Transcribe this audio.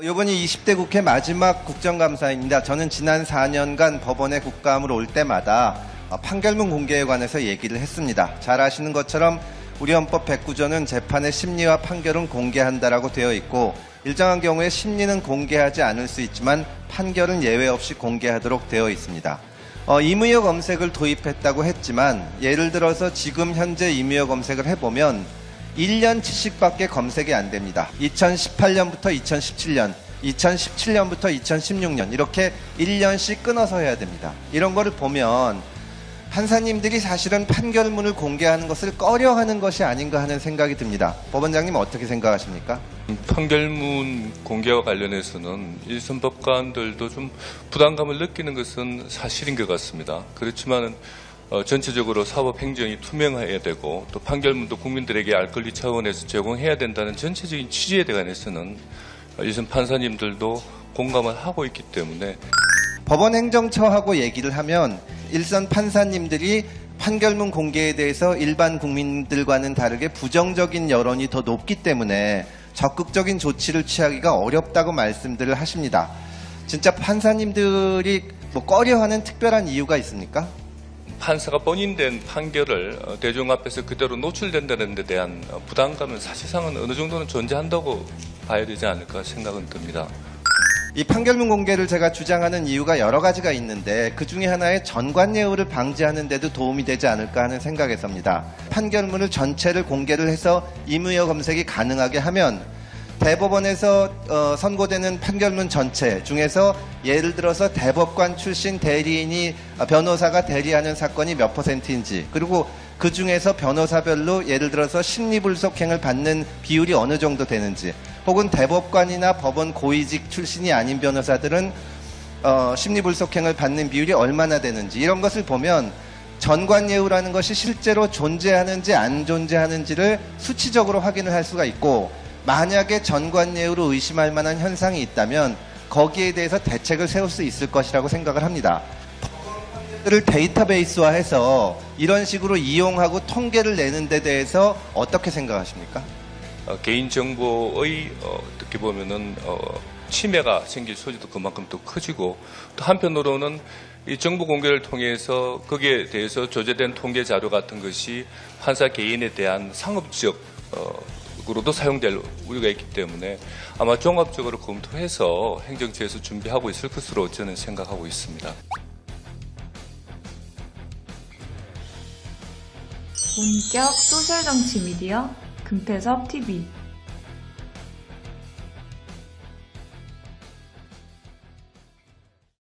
이번이 20대 국회 마지막 국정감사입니다. 저는 지난 4년간 법원에 국감을 올 때마다 판결문 공개에 관해서 얘기를 했습니다. 잘 아시는 것처럼 우리 헌법 109조는 재판의 심리와 판결은 공개한다라고 되어 있고, 일정한 경우에 심리는 공개하지 않을 수 있지만 판결은 예외 없이 공개하도록 되어 있습니다. 임의어 검색을 도입했다고 했지만, 예를 들어서 지금 현재 임의어 검색을 해보면 1년치씩밖에 검색이 안 됩니다. 2018년부터 2017년, 2017년부터 2016년 이렇게 1년씩 끊어서 해야 됩니다. 이런 거를 보면 판사님들이 사실은 판결문을 공개하는 것을 꺼려하는 것이 아닌가 하는 생각이 듭니다. 법원장님 어떻게 생각하십니까? 판결문 공개와 관련해서는 일선 법관들도 좀 부담감을 느끼는 것은 사실인 것 같습니다. 그렇지만 전체적으로 사법 행정이 투명해야 되고, 또 판결문도 국민들에게 알 권리 차원에서 제공해야 된다는 전체적인 취지에 대해서는 일선 판사님들도 공감을 하고 있기 때문에, 법원 행정처하고 얘기를 하면 일선 판사님들이 판결문 공개에 대해서 일반 국민들과는 다르게 부정적인 여론이 더 높기 때문에 적극적인 조치를 취하기가 어렵다고 말씀들을 하십니다. 진짜 판사님들이 꺼려하는 특별한 이유가 있습니까? 판사가 본인된 판결을 대중 앞에서 그대로 노출된다는 데 대한 부담감은 사실상은 어느 정도는 존재한다고 봐야 되지 않을까 생각은 듭니다. 이 판결문 공개를 제가 주장하는 이유가 여러 가지가 있는데, 그 중에 하나의 전관예우를 방지하는 데도 도움이 되지 않을까 하는 생각에서입니다. 판결문을 전체를 공개를 해서 임의어 검색이 가능하게 하면 대법원에서 선고되는 판결문 전체 중에서 예를 들어서 대법관 출신 대리인이 변호사가 대리하는 사건이 몇 %인지, 그리고 그 중에서 변호사별로 예를 들어서 심리불속행을 받는 비율이 어느 정도 되는지, 혹은 대법관이나 법원 고위직 출신이 아닌 변호사들은 심리불속행을 받는 비율이 얼마나 되는지, 이런 것을 보면 전관예우라는 것이 실제로 존재하는지 안 존재하는지를 수치적으로 확인을 할 수가 있고, 만약에 전관예우로 의심할 만한 현상이 있다면 거기에 대해서 대책을 세울 수 있을 것이라고 생각을 합니다. 를 데이터베이스화해서 이런 식으로 이용하고 통계를 내는 데 대해서 어떻게 생각하십니까? 개인정보의 어떻게 보면은 침해가 생길 소지도 그만큼 더 커지고, 또 한편으로는 이 정보 공개를 통해서 거기에 대해서 조제된 통계 자료 같은 것이 판사 개인에 대한 상업적 으로도 사용될 우려가 있기 때문에 아마 종합적으로 검토해서 행정처에서 준비하고 있을 것으로 저는 생각하고 있습니다. 본격 소셜정치 미디어 금태섭 TV